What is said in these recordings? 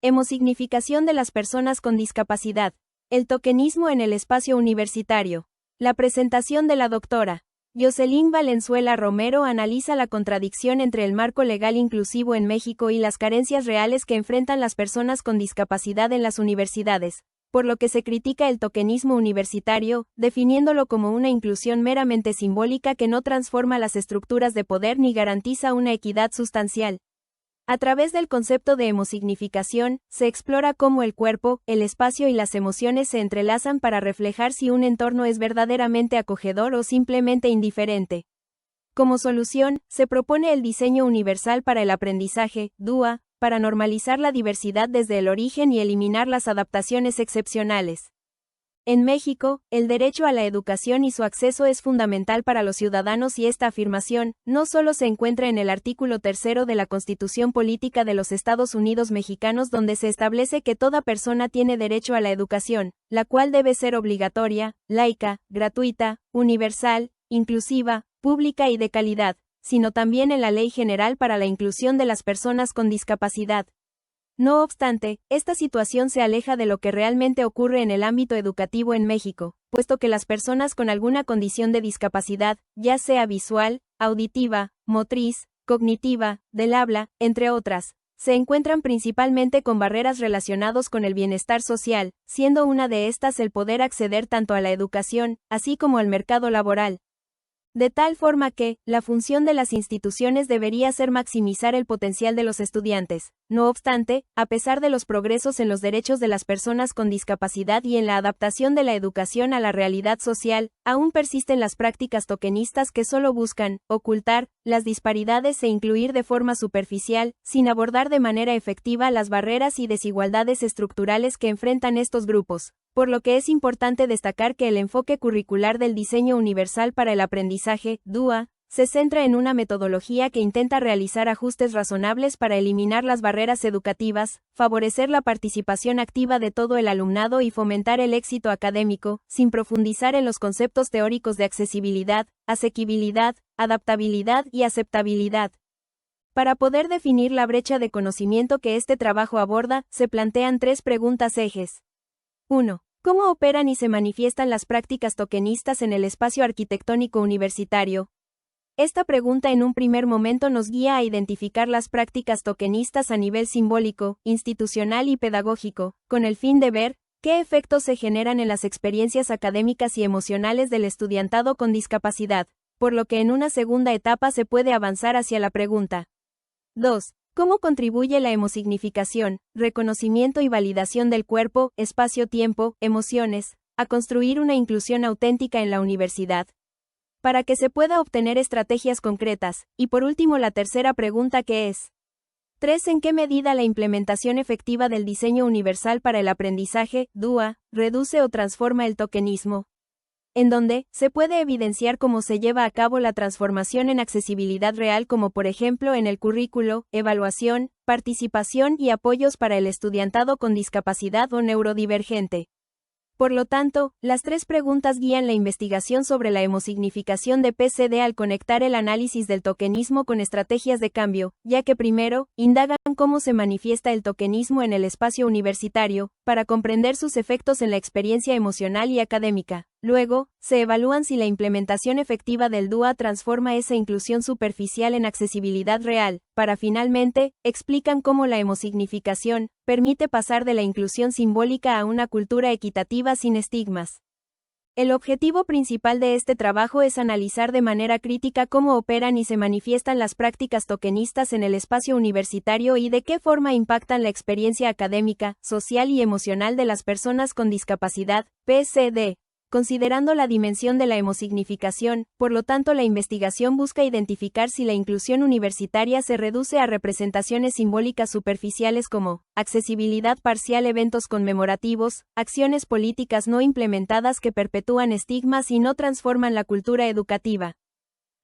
Hemosignificación de las personas con discapacidad. El tokenismo en el espacio universitario. La presentación de la doctora Jocelyn Valenzuela Romero analiza la contradicción entre el marco legal inclusivo en México y las carencias reales que enfrentan las personas con discapacidad en las universidades, por lo que se critica el tokenismo universitario, definiéndolo como una inclusión meramente simbólica que no transforma las estructuras de poder ni garantiza una equidad sustancial. A través del concepto de hemosignificación, se explora cómo el cuerpo, el espacio y las emociones se entrelazan para reflejar si un entorno es verdaderamente acogedor o simplemente indiferente. Como solución, se propone el diseño universal para el aprendizaje, DUA, para normalizar la diversidad desde el origen y eliminar las adaptaciones excepcionales. En México, el derecho a la educación y su acceso es fundamental para los ciudadanos y esta afirmación no solo se encuentra en el artículo 3 de la Constitución Política de los Estados Unidos Mexicanos, donde se establece que toda persona tiene derecho a la educación, la cual debe ser obligatoria, laica, gratuita, universal, inclusiva, pública y de calidad, sino también en la Ley General para la Inclusión de las Personas con Discapacidad. No obstante, esta situación se aleja de lo que realmente ocurre en el ámbito educativo en México, puesto que las personas con alguna condición de discapacidad, ya sea visual, auditiva, motriz, cognitiva, del habla, entre otras, se encuentran principalmente con barreras relacionadas con el bienestar social, siendo una de estas el poder acceder tanto a la educación, así como al mercado laboral. De tal forma que, la función de las instituciones debería ser maximizar el potencial de los estudiantes. No obstante, a pesar de los progresos en los derechos de las personas con discapacidad y en la adaptación de la educación a la realidad social, aún persisten las prácticas tokenistas que solo buscan ocultar las disparidades e incluir de forma superficial, sin abordar de manera efectiva las barreras y desigualdades estructurales que enfrentan estos grupos. Por lo que es importante destacar que el enfoque curricular del diseño universal para el aprendizaje, DUA, se centra en una metodología que intenta realizar ajustes razonables para eliminar las barreras educativas, favorecer la participación activa de todo el alumnado y fomentar el éxito académico, sin profundizar en los conceptos teóricos de accesibilidad, asequibilidad, adaptabilidad y aceptabilidad. Para poder definir la brecha de conocimiento que este trabajo aborda, se plantean 3 preguntas ejes. 1. ¿Cómo operan y se manifiestan las prácticas tokenistas en el espacio arquitectónico universitario? Esta pregunta en un primer momento nos guía a identificar las prácticas tokenistas a nivel simbólico, institucional y pedagógico, con el fin de ver qué efectos se generan en las experiencias académicas y emocionales del estudiantado con discapacidad, por lo que en una segunda etapa se puede avanzar hacia la pregunta 2. ¿Cómo contribuye la hemosignificación, reconocimiento y validación del cuerpo, espacio-tiempo, emociones, a construir una inclusión auténtica en la universidad? Para que se pueda obtener estrategias concretas, y por último la tercera pregunta que es 3. ¿En qué medida la implementación efectiva del diseño universal para el aprendizaje, DUA, reduce o transforma el tokenismo? En donde se puede evidenciar cómo se lleva a cabo la transformación en accesibilidad real, como por ejemplo en el currículo, evaluación, participación y apoyos para el estudiantado con discapacidad o neurodivergente. Por lo tanto, las 3 preguntas guían la investigación sobre la hemosignificación de PCD al conectar el análisis del tokenismo con estrategias de cambio, ya que primero, indagan cómo se manifiesta el tokenismo en el espacio universitario, para comprender sus efectos en la experiencia emocional y académica. Luego, se evalúan si la implementación efectiva del DUA transforma esa inclusión superficial en accesibilidad real, para finalmente, explican cómo la hemosignificación permite pasar de la inclusión simbólica a una cultura equitativa sin estigmas. El objetivo principal de este trabajo es analizar de manera crítica cómo operan y se manifiestan las prácticas tokenistas en el espacio universitario y de qué forma impactan la experiencia académica, social y emocional de las personas con discapacidad, PCD. Considerando la dimensión de la hemosignificación, por lo tanto la investigación busca identificar si la inclusión universitaria se reduce a representaciones simbólicas superficiales como accesibilidad parcial, eventos conmemorativos, acciones políticas no implementadas que perpetúan estigmas y no transforman la cultura educativa.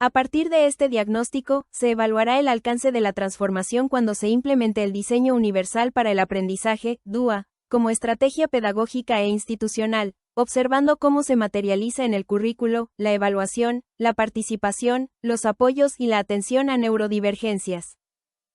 A partir de este diagnóstico, se evaluará el alcance de la transformación cuando se implemente el diseño universal para el aprendizaje, DUA, como estrategia pedagógica e institucional, observando cómo se materializa en el currículo, la evaluación, la participación, los apoyos y la atención a neurodivergencias.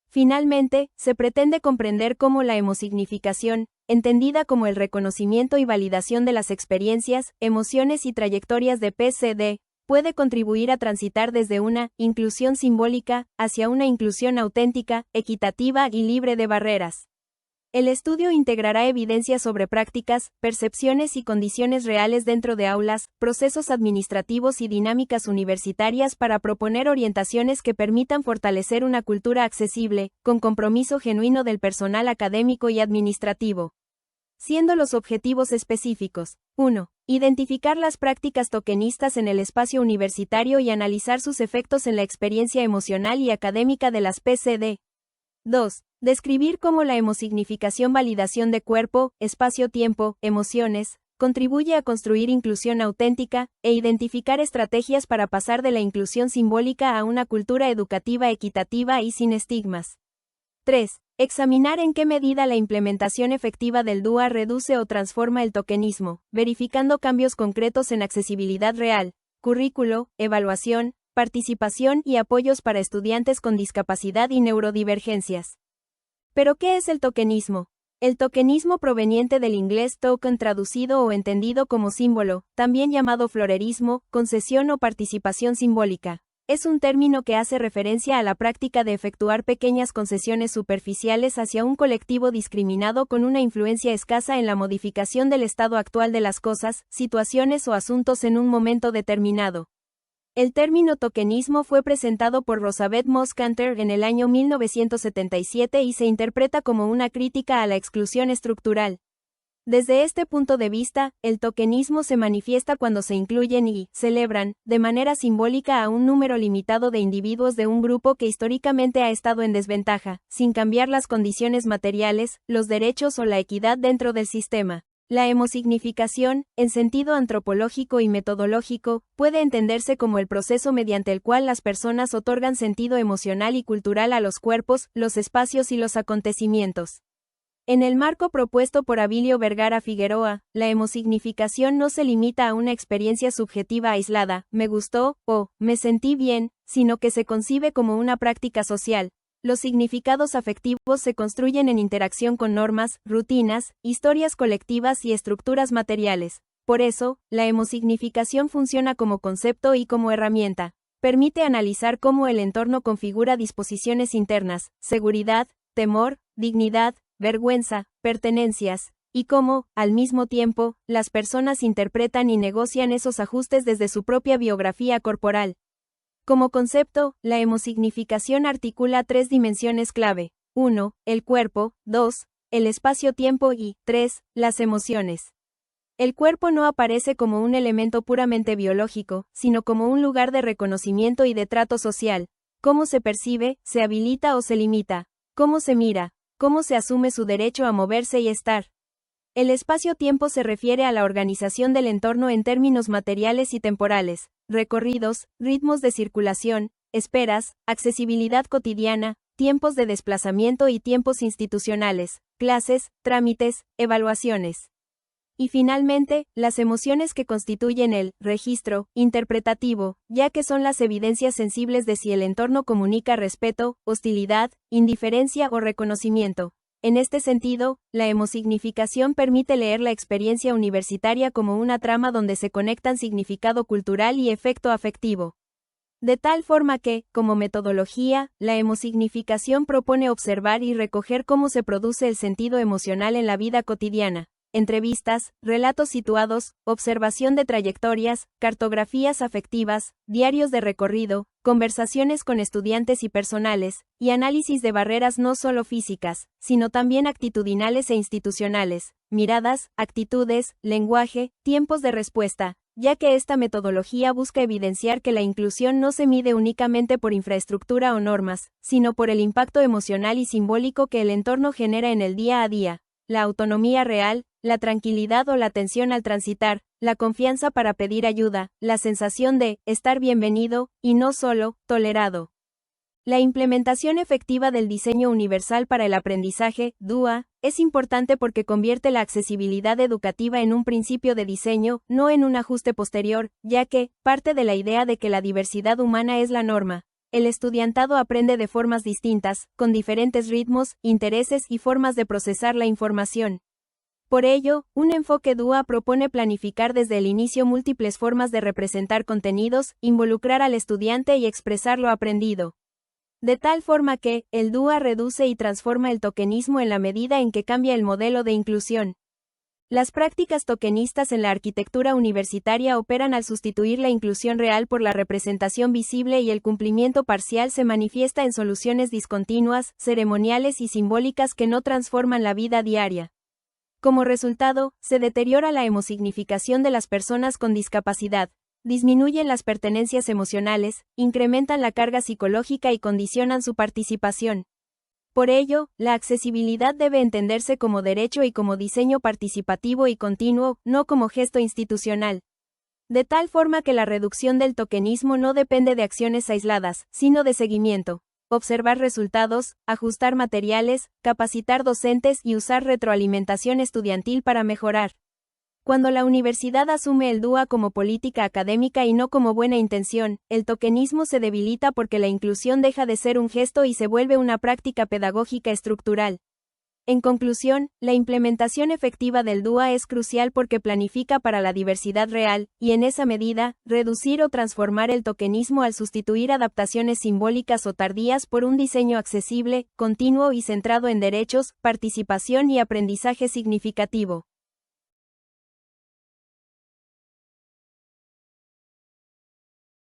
Finalmente, se pretende comprender cómo la hemosignificación, entendida como el reconocimiento y validación de las experiencias, emociones y trayectorias de PCD, puede contribuir a transitar desde una inclusión simbólica hacia una inclusión auténtica, equitativa y libre de barreras. El estudio integrará evidencia sobre prácticas, percepciones y condiciones reales dentro de aulas, procesos administrativos y dinámicas universitarias para proponer orientaciones que permitan fortalecer una cultura accesible, con compromiso genuino del personal académico y administrativo. Siendo los objetivos específicos: 1. Identificar las prácticas tokenistas en el espacio universitario y analizar sus efectos en la experiencia emocional y académica de las PCD. 2. Describir cómo la hemosignificación validación de cuerpo, espacio-tiempo, emociones, contribuye a construir inclusión auténtica, e identificar estrategias para pasar de la inclusión simbólica a una cultura educativa equitativa y sin estigmas. 3. Examinar en qué medida la implementación efectiva del DUA reduce o transforma el tokenismo, verificando cambios concretos en accesibilidad real, currículo, evaluación, participación y apoyos para estudiantes con discapacidad y neurodivergencias. ¿Pero qué es el tokenismo? El tokenismo, proveniente del inglés token, traducido o entendido como símbolo, también llamado florerismo, concesión o participación simbólica, es un término que hace referencia a la práctica de efectuar pequeñas concesiones superficiales hacia un colectivo discriminado con una influencia escasa en la modificación del estado actual de las cosas, situaciones o asuntos en un momento determinado. El término tokenismo fue presentado por Rosabeth Moss Kanter en el año 1977 y se interpreta como una crítica a la exclusión estructural. Desde este punto de vista, el tokenismo se manifiesta cuando se incluyen y celebran, de manera simbólica, a un número limitado de individuos de un grupo que históricamente ha estado en desventaja, sin cambiar las condiciones materiales, los derechos o la equidad dentro del sistema. La hemosignificación, en sentido antropológico y metodológico, puede entenderse como el proceso mediante el cual las personas otorgan sentido emocional y cultural a los cuerpos, los espacios y los acontecimientos. En el marco propuesto por Abilio Vergara Figueroa, la hemosignificación no se limita a una experiencia subjetiva aislada, me gustó, o me sentí bien, sino que se concibe como una práctica social. Los significados afectivos se construyen en interacción con normas, rutinas, historias colectivas y estructuras materiales. Por eso, la hemosignificación funciona como concepto y como herramienta. Permite analizar cómo el entorno configura disposiciones internas, seguridad, temor, dignidad, vergüenza, pertenencias, y cómo, al mismo tiempo, las personas interpretan y negocian esos ajustes desde su propia biografía corporal. Como concepto, la hemosignificación articula tres dimensiones clave: 1. El cuerpo, 2. El espacio-tiempo y 3. Las emociones. El cuerpo no aparece como un elemento puramente biológico, sino como un lugar de reconocimiento y de trato social. Cómo se percibe, se habilita o se limita. Cómo se mira, cómo se asume su derecho a moverse y estar. El espacio-tiempo se refiere a la organización del entorno en términos materiales y temporales: recorridos, ritmos de circulación, esperas, accesibilidad cotidiana, tiempos de desplazamiento y tiempos institucionales, clases, trámites, evaluaciones. Y finalmente, las emociones, que constituyen el registro interpretativo, ya que son las evidencias sensibles de si el entorno comunica respeto, hostilidad, indiferencia o reconocimiento. En este sentido, la hemosignificación permite leer la experiencia universitaria como una trama donde se conectan significado cultural y efecto afectivo. De tal forma que, como metodología, la hemosignificación propone observar y recoger cómo se produce el sentido emocional en la vida cotidiana. Entrevistas, relatos situados, observación de trayectorias, cartografías afectivas, diarios de recorrido, conversaciones con estudiantes y personales, y análisis de barreras no solo físicas, sino también actitudinales e institucionales, miradas, actitudes, lenguaje, tiempos de respuesta, ya que esta metodología busca evidenciar que la inclusión no se mide únicamente por infraestructura o normas, sino por el impacto emocional y simbólico que el entorno genera en el día a día. La autonomía real, la tranquilidad o la atención al transitar, la confianza para pedir ayuda, la sensación de estar bienvenido, y no solo tolerado. La implementación efectiva del diseño universal para el aprendizaje, DUA, es importante porque convierte la accesibilidad educativa en un principio de diseño, no en un ajuste posterior, ya que parte de la idea de que la diversidad humana es la norma. El estudiantado aprende de formas distintas, con diferentes ritmos, intereses y formas de procesar la información. Por ello, un enfoque DUA propone planificar desde el inicio múltiples formas de representar contenidos, involucrar al estudiante y expresar lo aprendido. De tal forma que, el DUA reduce y transforma el tokenismo en la medida en que cambia el modelo de inclusión. Las prácticas tokenistas en la arquitectura universitaria operan al sustituir la inclusión real por la representación visible y el cumplimiento parcial se manifiesta en soluciones discontinuas, ceremoniales y simbólicas que no transforman la vida diaria. Como resultado, se deteriora la emosignificación de las personas con discapacidad, disminuyen las pertenencias emocionales, incrementan la carga psicológica y condicionan su participación. Por ello, la accesibilidad debe entenderse como derecho y como diseño participativo y continuo, no como gesto institucional. De tal forma que la reducción del tokenismo no depende de acciones aisladas, sino de seguimiento. Observar resultados, ajustar materiales, capacitar docentes y usar retroalimentación estudiantil para mejorar. Cuando la universidad asume el DUA como política académica y no como buena intención, el tokenismo se debilita porque la inclusión deja de ser un gesto y se vuelve una práctica pedagógica estructural. En conclusión, la implementación efectiva del DUA es crucial porque planifica para la diversidad real, y en esa medida, reducir o transformar el tokenismo al sustituir adaptaciones simbólicas o tardías por un diseño accesible, continuo y centrado en derechos, participación y aprendizaje significativo.